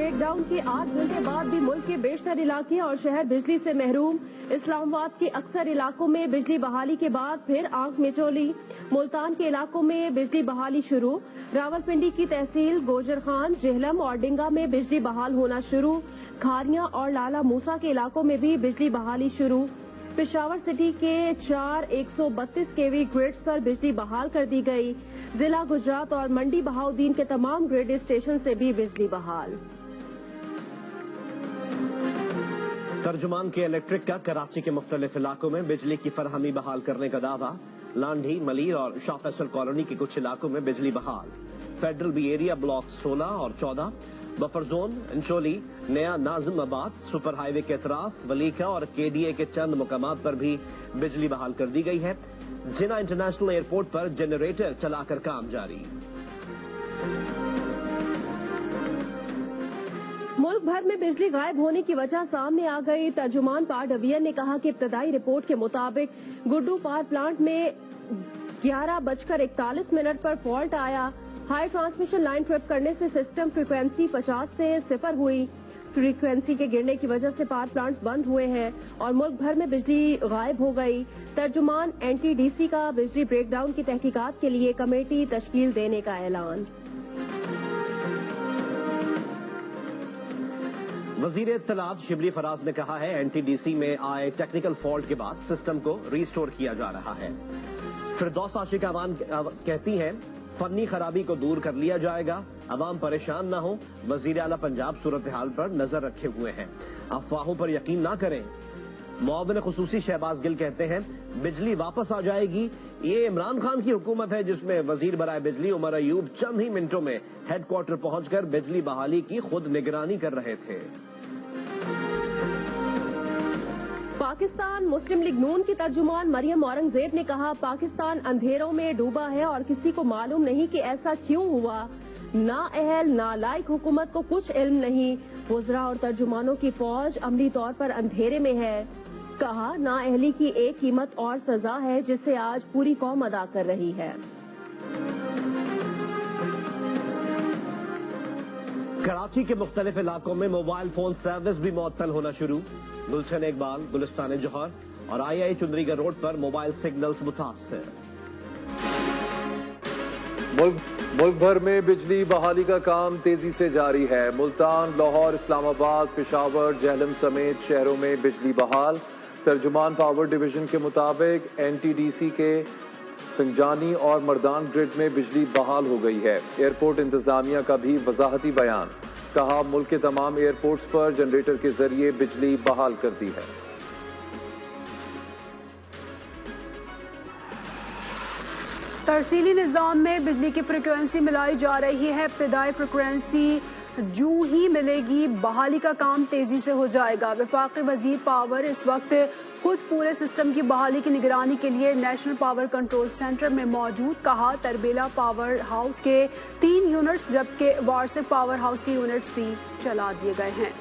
Breakdown के 8 घंटे बाद भी मुल्क के बेशतर इलाके और शहर बिजली से महरूम। इस्लामाबाद के अक्सर इलाकों में बिजली बहाली के बाद फिर आंख मिचौली। मुल्तान के इलाकों में बिजली बहाली शुरू। रावलपिंडी की तहसील गोजर खान, जेहलम और डिंगा में बिजली बहाल होना शुरू। खारियां और लाला मूसा के इलाकों में भी बिजली बहाली शुरू। पेशावर सिटी के 4 132 केवी ग्रिड्स पर बिजली बहाल कर दी गई। जिला गुजरात और मंडी बहाउद्दीन के तमाम ग्रिड स्टेशन से भी बिजली बहाल। तर्जुमान के इलेक्ट्रिक का कराची के मुख्तलिफ इलाकों में बिजली की फरहमी बहाल करने का दावा। लांढी, मलीर और शाह फैसल कॉलोनी के कुछ इलाकों में बिजली बहाल। फेडरल बी एरिया ब्लॉक 16 और 14, बफर जोन, इंचोली, नया नाजिमाबाद, सुपर हाईवे के अतराफ, वलीका और केडीए के चंद मुकामात पर भी बिजली बहाल कर दी गई है। जिना इंटरनेशनल एयरपोर्ट पर जनरेटर चलाकर काम जारी। मुल्क भर में बिजली गायब होने की वजह सामने आ गई। तर्जुमान पार डिवीजन ने कहा कि इब्तदाई रिपोर्ट के मुताबिक गुड्डू पावर प्लांट में 11:41 पर फॉल्ट आया। हाई ट्रांसमिशन लाइन ट्रिप करने से सिस्टम फ्रीक्वेंसी 50 से 0 हुई। फ्रीक्वेंसी के गिरने की वजह से पावर प्लांट्स बंद हुए हैं और मुल्क भर में बिजली गायब हो गई। तर्जुमान एनटीडीसी का बिजली ब्रेकडाउन की तहकीकात के लिए कमेटी तश्कील देने का ऐलान। वजीर इत्तलात शिबली फराज ने कहा है, एनटीडीसी में आए टेक्निकल फॉल्ट के बाद सिस्टम को रिस्टोर किया जा रहा है। फिरदौस आशिक अवान कहती हैं, फनी खराबी को दूर कर लिया जाएगा, अवाम परेशान ना हो। वजीर आला पंजाब सूरत हाल पर नजर रखे हुए हैं, अफवाहों पर यकीन ना करें। मुआविन खुसूसी शहबाज गिल कहते हैं, बिजली वापस आ जाएगी। ये इमरान खान की हुकूमत है जिसमें वजीर बराए बिजली उमर अयूब चंद ही मिनटों में हेडक्वार्टर पहुंचकर बिजली बहाली की खुद निगरानी कर रहे थे। पाकिस्तान मुस्लिम लीग नून की तर्जुमान मरियम औरंगजेब ने कहा, पाकिस्तान अंधेरों में डूबा है और किसी को मालूम नहीं कि ऐसा क्यों हुआ। नाअहल नालायक हुकूमत को कुछ इल्म नहीं। वज़रा और तर्जुमानों की फौज अमली तौर पर अंधेरे में है। कहा, नाअहली की एक कीमत और सजा है जिसे आज पूरी कौम अदा कर रही है। कराची के मुख्तलिफ इलाकों में मोबाइल फोन सर्विस भी मुअत्तल होना शुरू। गुलशन इकबाल, गुलिस्तान जौहर और आई चुंदरीगढ़ रोड पर मोबाइल सिग्नल्स मुतासर। मुल्क भर में बिजली बहाली का काम तेजी से जारी है। मुल्तान, लाहौर, इस्लामाबाद, पेशावर, जेहलम समेत शहरों में बिजली बहाल। तर्जुमान पावर डिवीजन के मुताबिक एनटीडीसी के संजानी और मर्दान ग्रिड में बिजली बहाल हो गई है। एयरपोर्ट इंतजामिया का भी वजाहती बयान। कहा, मुल्क के तमाम एयरपोर्ट्स पर जनरेटर के जरिए बिजली बहाल कर दी है। तरसीली निज़ाम में बिजली की फ्रिक्वेंसी मिलाई जा रही है। इब्तदाई फ्रिक्वेंसी जूं ही मिलेगी बहाली का काम तेजी से हो जाएगा। वफाकी वजीर पावर इस वक्त खुद पूरे सिस्टम की बहाली की निगरानी के लिए नेशनल पावर कंट्रोल सेंटर में मौजूद। कहा, तरबेला पावर हाउस के 3 यूनिट्स जबकि वार्सिक पावर हाउस के यूनिट्स भी चला दिए गए हैं।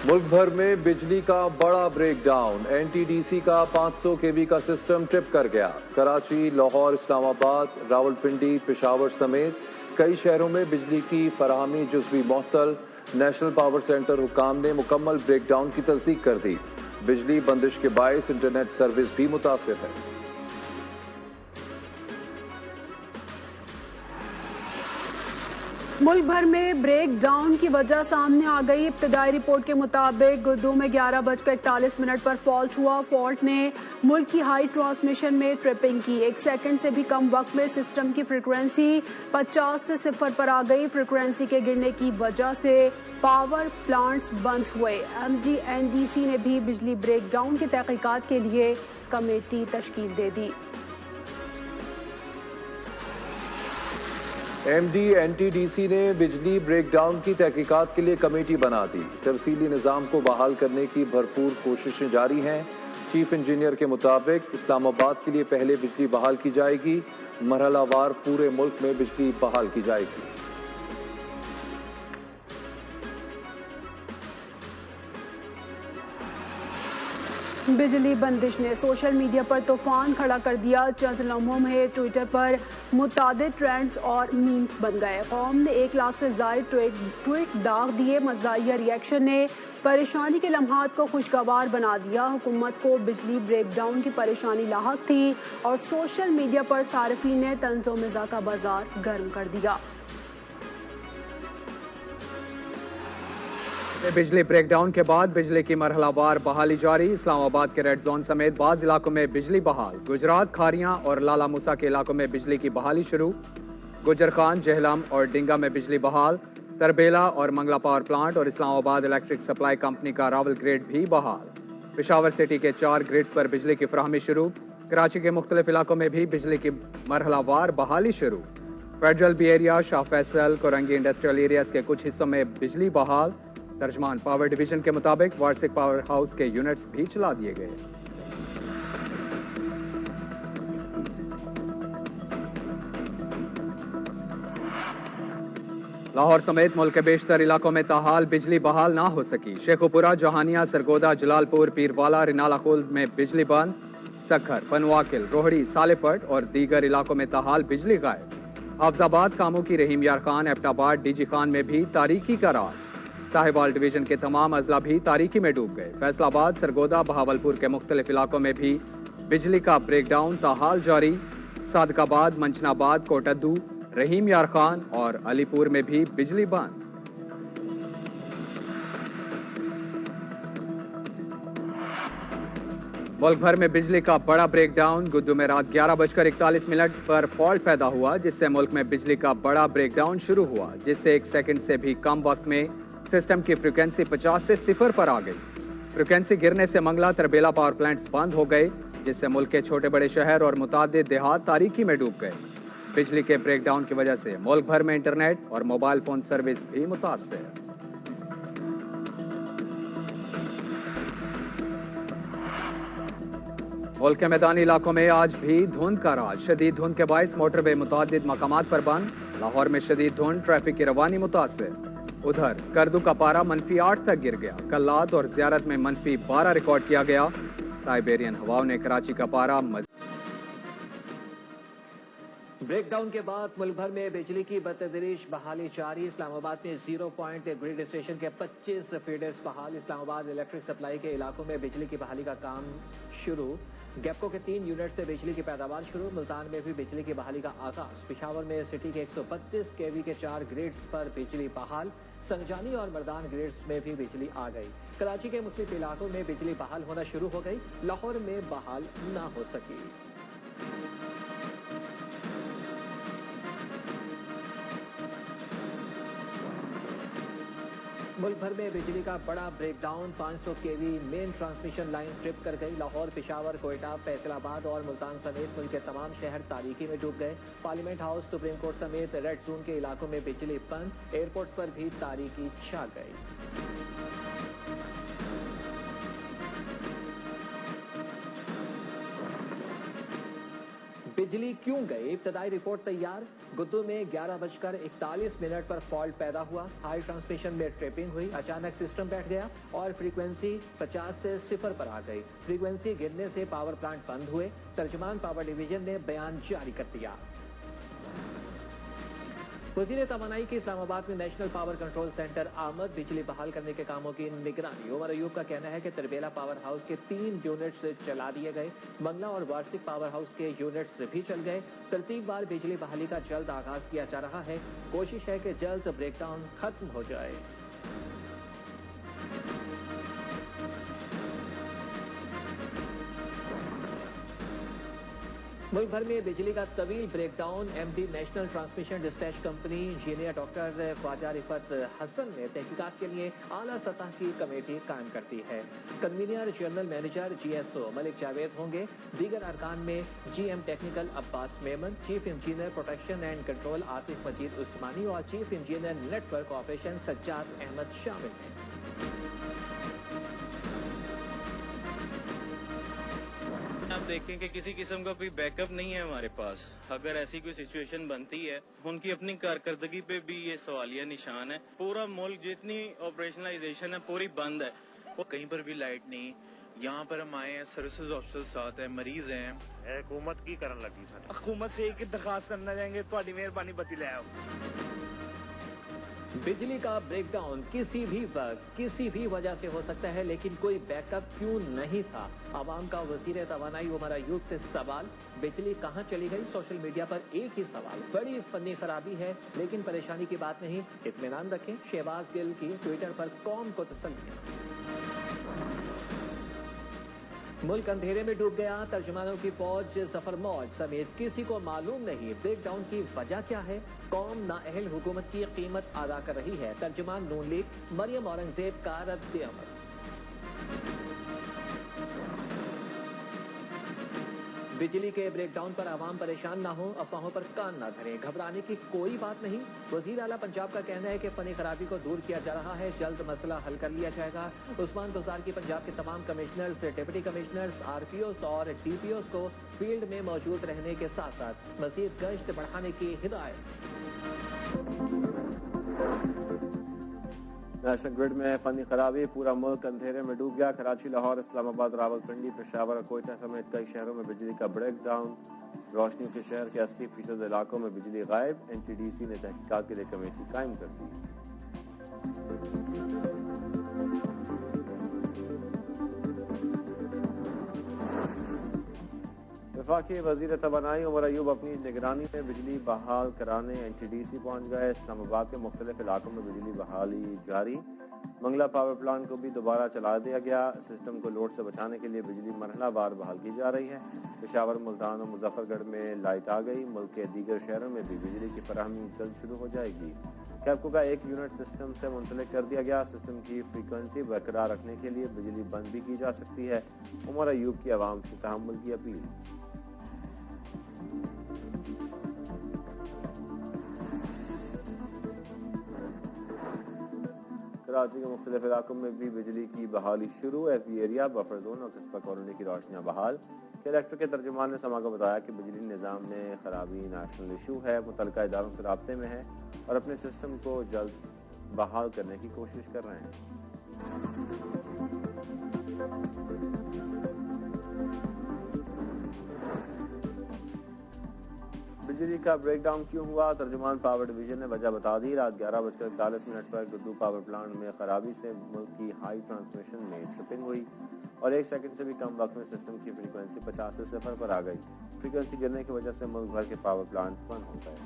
मुल्क भर में बिजली का बड़ा ब्रेकडाउन। एनटीडीसी का 500 केवी का सिस्टम ट्रिप कर गया। कराची, लाहौर, इस्लामाबाद, रावलपिंडी, पेशावर समेत कई शहरों में बिजली की फराहमी जुज़वी मुअत्तल। नेशनल पावर सेंटर हुकाम ने मुकम्मल ब्रेकडाउन की तस्दीक कर दी। बिजली बंदिश के बायस इंटरनेट सर्विस भी मुतासिर है। मुल्क भर में ब्रेक डाउन की वजह सामने आ गई। इब्तदाई रिपोर्ट के मुताबिक गुड्डू में 11:41 पर फॉल्ट हुआ। फॉल्ट ने मुल्क की हाई ट्रांसमिशन में ट्रिपिंग की। 1 सेकंड से भी कम वक्त में सिस्टम की फ्रीक्वेंसी 50 से 0 पर आ गई। फ्रीक्वेंसी के गिरने की वजह से पावर प्लांट्स बंद हुए। एनडीसी ने भी बिजली ब्रेक डाउन की तहकीकात के लिए कमेटी तश्कील दे दी। एमडी एनटीडीसी ने बिजली ब्रेकडाउन की तहकीकात के लिए कमेटी बना दी। तरसीली निज़ाम को बहाल करने की भरपूर कोशिशें जारी हैं। चीफ इंजीनियर के मुताबिक इस्लामाबाद के लिए पहले बिजली बहाल की जाएगी। मरहलावार पूरे मुल्क में बिजली बहाल की जाएगी। बिजली बंदिश ने सोशल मीडिया पर तूफान खड़ा कर दिया। चंद लम्हों में ट्विटर पर मुतादिद ट्रेंड्स और मीम्स बन गए। कौम ने 1 लाख से ज़ायद ट्वीट दाग दिए। मज़ाहिया रिएक्शन ने परेशानी के लम्हात को खुशगवार बना दिया। हुकूमत को बिजली ब्रेकडाउन की परेशानी लाहक थी और सोशल मीडिया पर सार्फिन ने तंज़ो मिज़ा का बाजार गर्म कर दिया। बिजली ब्रेकडाउन के बाद बिजली की मरहलावार बहाली जारी। इस्लामाबाद के रेड जोन समेत बाज़ इलाकों में बिजली बहाल। गुजरात, खारियां और लाला मूसा के इलाकों में बिजली की बहाली शुरू। गुजर खान, जहलम और डिंगा में बिजली बहाल। तरबेला और मंगला पावर प्लांट और इस्लामाबाद इलेक्ट्रिक सप्लाई कंपनी का रावल ग्रेड भी बहाल। पेशावर सिटी के 4 ग्रिड्स पर बिजली की फराहमी शुरू। कराची के मुख्तलिफ इलाकों में भी बिजली की मरहलावार बहाली शुरू। Federal B area, Shah Faisal, Korangi industrial areas के कुछ हिस्सों में बिजली बहाल। तर्जमान पावर डिवीजन के मुताबिक वार्षिक पावर हाउस के यूनिट्स भी चला दिए गए। लाहौर समेत मुल्क के बेशतर इलाकों में ताहाल बिजली बहाल ना हो सकी। शेखुपुरा, जहानिया, सरगोदा, जलालपुर, पीरवाला, रिनालाकुल में बिजली बंद। सखर, पनवाकिल, रोहड़ी, सालेपट और दीगर इलाकों में ताहाल बिजली गायब। हाफजाबाद, कामू की रहीम यार खान, एबटाबाद, डीजी खान में भी तारीकी का राज। साहिवाल डिवीजन के तमाम अजला भी तारीकी में डूब गए। फैसलाबाद, सरगोदा, बहावलपुर के मुख्तलिफ इलाकों में भी बिजली का ब्रेकडाउन ताहाल जारी। सादकाबाद, मंचनाबाद, कोटद्दू, रहीम यार खान और अलीपुर में भी बिजली बंद। मुल्क भर में बिजली का बड़ा ब्रेकडाउन। गुद्दू में रात 11:41 पर फॉल्ट पैदा हुआ, जिससे मुल्क में बिजली का बड़ा ब्रेकडाउन शुरू हुआ, जिससे 1 सेकंड से भी कम वक्त में सिस्टम की फ्रीक्वेंसी 50 से 0 पर आ गई। फ्रीक्वेंसी गिरने से मंगला, तरबेला पावर प्लांट्स बंद हो गए, जिससे मुल्क के छोटे बड़े शहर और मुतादिद देहात तारीकी में डूब गए। बिजली के ब्रेकडाउन की वजह से मुल्क भर में इंटरनेट और मोबाइल फोन सर्विस भी मुतासर। मुल्क के मैदानी इलाकों में आज भी धुंध का राज। शदीद धुंध के बायस मोटरवे मुतादिद मकामात पर बंद। लाहौर में शदीद धुंध, ट्रैफिक की रवानी मुतासर। उधर स्कर्दू का पारा -8 तक गिर गया। कल्लात और ज़ियारत में -12 रिकॉर्ड किया गया। साइबेरियन हवाओं ने कराची का पारा ब्रेकडाउन के बाद मुल्क भर में बिजली की बतदरीज बहाली जारी। इस्लामाबाद में 0 पॉइंट ग्रिड स्टेशन के 25 फीडर्स बहाल। इस्लामाबाद इलेक्ट्रिक सप्लाई के इलाकों में बिजली की बहाली का काम शुरू। गैपको के 3 यूनिट से बिजली की पैदावार शुरू। मुल्तान में भी बिजली की बहाली का आगाज। पेशावर में सिटी के 132 केवी के 4 ग्रिड्स पर बिजली बहाल। संजानी और मर्दान ग्रिड्स में भी बिजली आ गई। कराची के मुख्तलिफ इलाकों में बिजली बहाल होना शुरू हो गई। लाहौर में बहाल ना हो सकी। मुल्क भर में बिजली का बड़ा ब्रेकडाउन। 500 केवी मेन ट्रांसमिशन लाइन ट्रिप कर गई। लाहौर, पेशावर, कोयटा, फैसलाबाद और मुल्तान समेत मुल्क के तमाम शहर तारीकी में डूब गए। पार्लियामेंट हाउस, सुप्रीम कोर्ट समेत रेड जोन के इलाकों में बिजली बंद। एयरपोर्ट पर भी तारीकी छा गई। बिजली क्यों गई? इब्तदाई रिपोर्ट तैयार। गुद्दू में 11:41 पर फॉल्ट पैदा हुआ। हाई ट्रांसमिशन में ट्रिपिंग हुई। अचानक सिस्टम बैठ गया और फ्रीक्वेंसी 50 से 0 पर आ गई। फ्रीक्वेंसी गिरने से पावर प्लांट बंद हुए। तर्जमान पावर डिवीजन ने बयान जारी कर दिया। वज़ीर तवानाई की इस्लामाबाद में नेशनल पावर कंट्रोल सेंटर आमद। बिजली बहाल करने के कामों की निगरानी। उमर अयूब का कहना है कि तरबेला पावर हाउस के 3 यूनिट्स चला दिए गए। मंगला और वार्षिक पावर हाउस के यूनिट्स भी चल गए। तरतीबवार बिजली बहाली का जल्द आगाज किया जा रहा है। कोशिश है कि जल्द ब्रेकडाउन खत्म हो जाए। मुल्क भर में बिजली का तवील breakdown. MD national transmission dispatch company engineer doctor Khawaja Rifat Hasan ने तहकीकात के लिए आला सतह की कमेटी कायम कर दी है। Convener general manager GSO Malik Javed होंगे। दीगर अरकान में GM technical Abbas Memon, chief engineer protection and control Atif Majid Usmani और chief engineer network operation Sajjad Ahmed शामिल हैं। आप देखें कि किसी किस्म का कोई बैकअप नहीं है हमारे पास। अगर ऐसी कोई सिचुएशन बनती है, उनकी अपनी कारकर्दगी पे भी ये सवालिया निशान है। पूरा मुल्क जितनी ऑपरेशनलाइजेशन है पूरी बंद है। वो कहीं पर भी लाइट नहीं, यहाँ पर हम आए हैं, सर्विसेज ऑफिसर साथ है, मरीज हैं। हुकूमत की करन लगी सर हुकूमत से एक दरखास्त करना चाहेंगे, थोड़ी मेहरबानी बत्ती ले आओ। बिजली का ब्रेकडाउन किसी भी वक्त किसी भी वजह से हो सकता है, लेकिन कोई बैकअप क्यों नहीं था? आवाम का वजीर तवानाई उमर अयूब से सवाल, बिजली कहां चली गई? सोशल मीडिया पर एक ही सवाल, बड़ी फनी खराबी है लेकिन परेशानी की बात नहीं, इत्मीनान रखें। शहबाज गिल की ट्विटर पर कौम को तसल्लियां। मुल्क अंधेरे में डूब गया, तर्जुमानों की फौज जफर मौज समेत किसी को मालूम नहीं ब्रेकडाउन की वजह क्या है। कौम नाअहल हुकूमत की कीमत अदा कर रही है। तर्जुमान नून लीग मरियम औरंगजेब का रद्द अमल। बिजली के ब्रेकडाउन पर आवाम परेशान ना हो, अफवाहों पर कान ना धरें, घबराने की कोई बात नहीं। वजीर आला पंजाब का कहना है कि फनी खराबी को दूर किया जा रहा है, जल्द मसला हल कर लिया जाएगा। उस्मान गुजार की पंजाब के तमाम कमिश्नर्स, डिप्टी कमिश्नर्स, RPOs और DPOs को फील्ड में मौजूद रहने के साथ साथ मजीद गश्त बढ़ाने की हिदायत। नेशनल ग्रिड में फनी खराबी, पूरा मुल्क अंधेरे में डूब गया। कराची, लाहौर, इस्लामाबाद, रावलपिंडी, पेशावर और कोयटा समेत कई शहरों में बिजली का ब्रेकडाउन। रोशनी के शहर के 80% इलाकों में बिजली गायब। NTDC ने तहकीकात के लिए कमेटी कायम कर दी। वफाकी वजीर तवानाई उमर अयूब अपनी निगरानी में बिजली बहाल कराने NTDC पहुंच गए। इस्लामाबाद के मुख्तलिफ इलाकों में बिजली बहाली जारी। मंगला पावर प्लांट को भी दोबारा चला दिया गया। सिस्टम को लोड से बचाने के लिए बिजली मरहलावार बहाल की जा रही है। पेशावर, मुल्तान और मुजफ्फरगढ़ में लाइट आ गई। मुल्क के दीगर शहरों में भी बिजली की फराहमी जल्द शुरू हो जाएगी। कैपको का एक यूनिट सिस्टम से मुंसलिक कर दिया गया। सिस्टम की फ्रीक्वेंसी बरकरार रखने के लिए बिजली बंद भी की जा सकती है। उमर अयूब की आवाम से तहम्मुल की अपील। कराची के मुख्तलिफ इलाकों में भी बिजली की बहाली शुरू। FB एरिया, बफर जोन और कस्बा कॉलोनी की रोशनियां बहाल। कलेक्टर के तर्जुमान ने समा को बताया कि बिजली निज़ाम में खराबी नेशनल इशू है, मुतल्लिका इदारों से राब्ते में है और अपने सिस्टम को जल्द बहाल करने की कोशिश कर रहे हैं। बिजली का ब्रेकडाउन क्यों हुआ? तर्जुमान पावर डिवीजन ने वजह बता दी। रात 11:41 पर गुड्डू पावर प्लांट में खराबी से मुल्क की हाई ट्रांसमिशन में ट्रिपिंग हुई और 1 सेकंड से भी कम वक्त में सिस्टम की फ्रीक्वेंसी 50 से 0 पर आ गई। फ्रीक्वेंसी गिरने की वजह से मुल्क भर के पावर प्लांट बंद हो गए।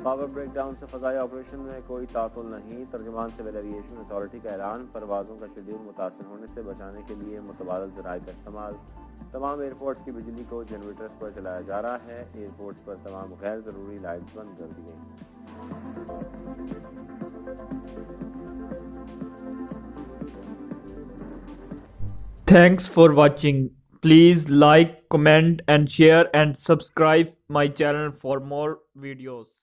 पावर ब्रेकडाउन से फजाई ऑपरेशन में कोई तातुल नहीं। तर्जुमान सिविल एविएशन अथॉरिटी का ऐलान। परवाज़ों का शेड्यूल मुतासर होने से बचाने के लिए मुतबादल ज़राए का इस्तेमाल। तमाम एयरपोर्ट्स की बिजली को जनरेटर्स पर चलाया जा रहा है। एयरपोर्ट्स पर तमाम गैर ज़रूरी लाइट्स बंद कर दी गई। Thanks for watching. Please like, comment and share and subscribe my channel for more videos.